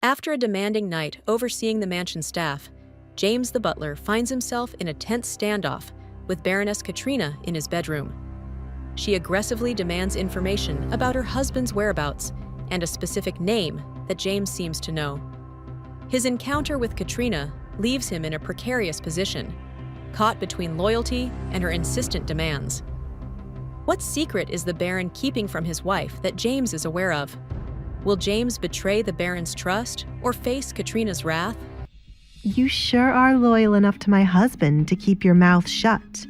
After a demanding night overseeing the mansion staff, James the butler finds himself in a tense standoff with Baroness Katrina in his bedroom. She aggressively demands information about her husband's whereabouts and a specific name that James seems to know. His encounter with Katrina leaves him in a precarious position, caught between loyalty and her insistent demands. What secret is the Baron keeping from his wife that James is aware of? Will James betray the Baron's trust or face Katrina's wrath? You sure are loyal enough to my husband to keep your mouth shut.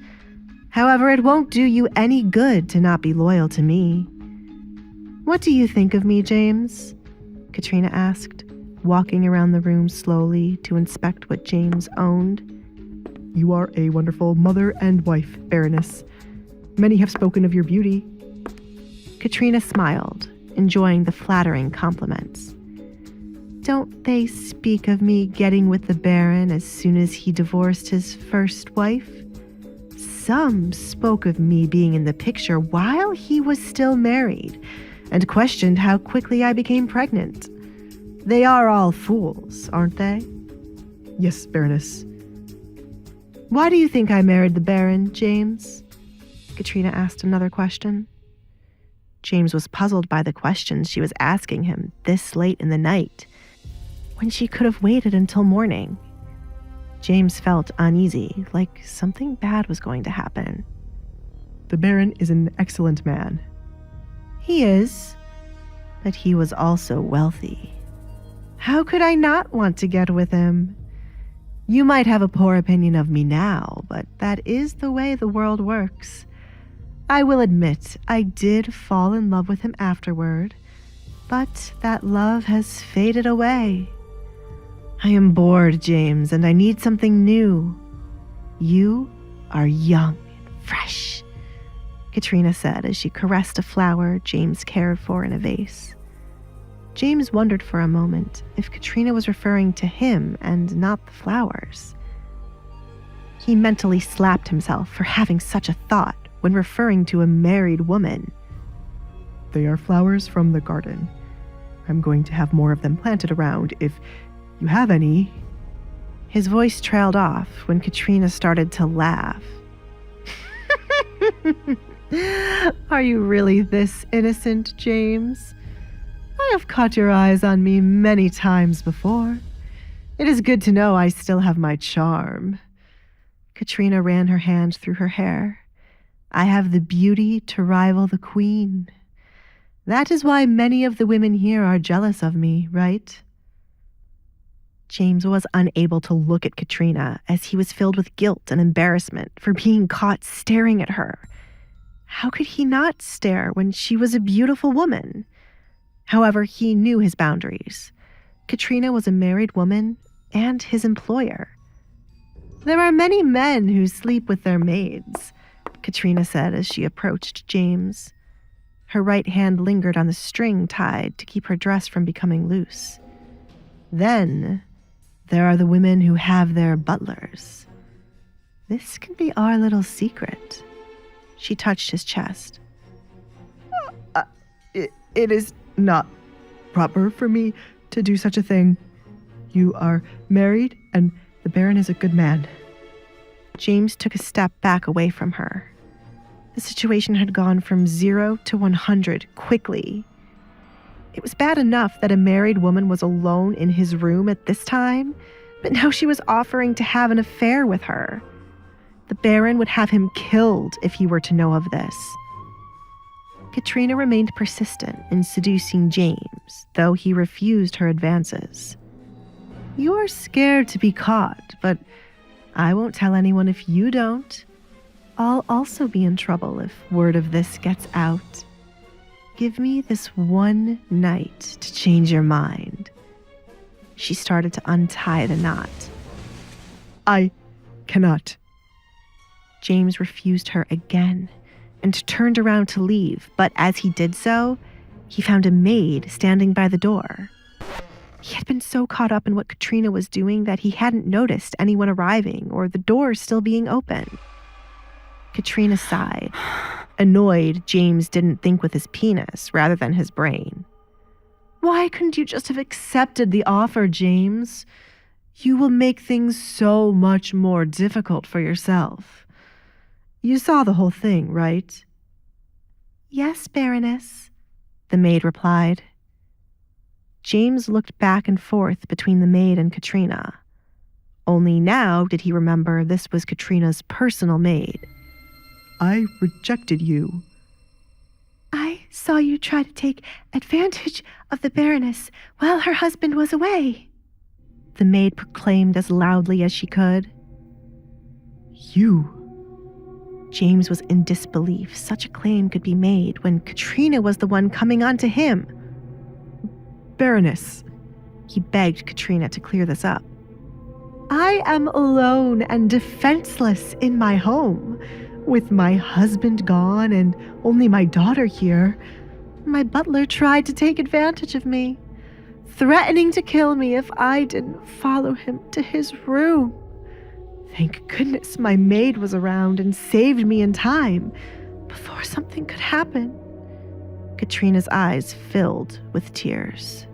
However, it won't do you any good to not be loyal to me. What do you think of me, James? Katrina asked, walking around the room slowly to inspect what James owned. You are a wonderful mother and wife, Baroness. Many have spoken of your beauty. Katrina smiled, enjoying the flattering compliments. Don't they speak of me getting with the Baron as soon as he divorced his first wife? Some spoke of me being in the picture while he was still married, and questioned how quickly I became pregnant. They are all fools, aren't they? Yes, Baroness. Why do you think I married the Baron, James? Katrina asked another question. James was puzzled by the questions she was asking him this late in the night, when she could have waited until morning. James felt uneasy, like something bad was going to happen. The Baron is an excellent man. He is, but he was also wealthy. How could I not want to get with him? You might have a poor opinion of me now, but that is the way the world works. I will admit I did fall in love with him afterward, but that love has faded away. I am bored, James, and I need something new. You are young and fresh, Katrina said as she caressed a flower James cared for in a vase. James wondered for a moment if Katrina was referring to him and not the flowers. He mentally slapped himself for having such a thought when referring to a married woman. They are flowers from the garden. I'm going to have more of them planted around if you have any. His voice trailed off when Katrina started to laugh. Are you really this innocent, James? I have caught your eyes on me many times before. It is good to know I still have my charm. Katrina ran her hand through her hair. I have the beauty to rival the queen. That is why many of the women here are jealous of me, right? James was unable to look at Katrina as he was filled with guilt and embarrassment for being caught staring at her. How could he not stare when she was a beautiful woman? However, he knew his boundaries. Katrina was a married woman and his employer. There are many men who sleep with their maids, Katrina said as she approached James. Her right hand lingered on the string tied to keep her dress from becoming loose. Then, there are the women who have their butlers. This can be our little secret. She touched his chest. It is not proper for me to do such a thing. You are married, and the Baron is a good man. James took a step back away from her. The situation had gone from 0 to 100 quickly. It was bad enough that a married woman was alone in his room at this time, but now she was offering to have an affair with her. The Baron would have him killed if he were to know of this. Katrina remained persistent in seducing James, though he refused her advances. You are scared to be caught, but I won't tell anyone if you don't. I'll also be in trouble if word of this gets out. Give me this one night to change your mind. She started to untie the knot. I cannot. James refused her again and turned around to leave, but as he did so, he found a maid standing by the door. He had been so caught up in what Katrina was doing that he hadn't noticed anyone arriving or the door still being open. Katrina sighed, annoyed James didn't think with his penis rather than his brain. Why couldn't you just have accepted the offer, James? You will make things so much more difficult for yourself. You saw the whole thing, right? Yes, Baroness, the maid replied. James looked back and forth between the maid and Katrina. Only now did he remember this was Katrina's personal maid. I rejected you. I saw you try to take advantage of the Baroness while her husband was away, the maid proclaimed as loudly as she could. You? James was in disbelief such a claim could be made when Katrina was the one coming on to him. Baroness. He begged Katrina to clear this up. I am alone and defenseless in my home, with my husband gone and only my daughter here. My butler tried to take advantage of me, threatening to kill me if I didn't follow him to his room. Thank goodness my maid was around and saved me in time before something could happen. Katrina's eyes filled with tears.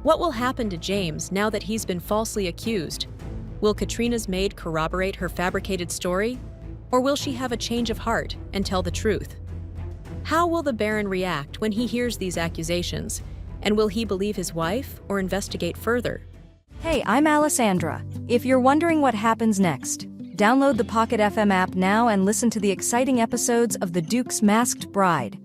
What will happen to James now that he's been falsely accused? Will Katrina's maid corroborate her fabricated story? Or will she have a change of heart and tell the truth? How will the Baron react when he hears these accusations? And will he believe his wife or investigate further? Hey, I'm Alessandra. If you're wondering what happens next, download the Pocket FM app now and listen to the exciting episodes of The Duke's Masked Bride.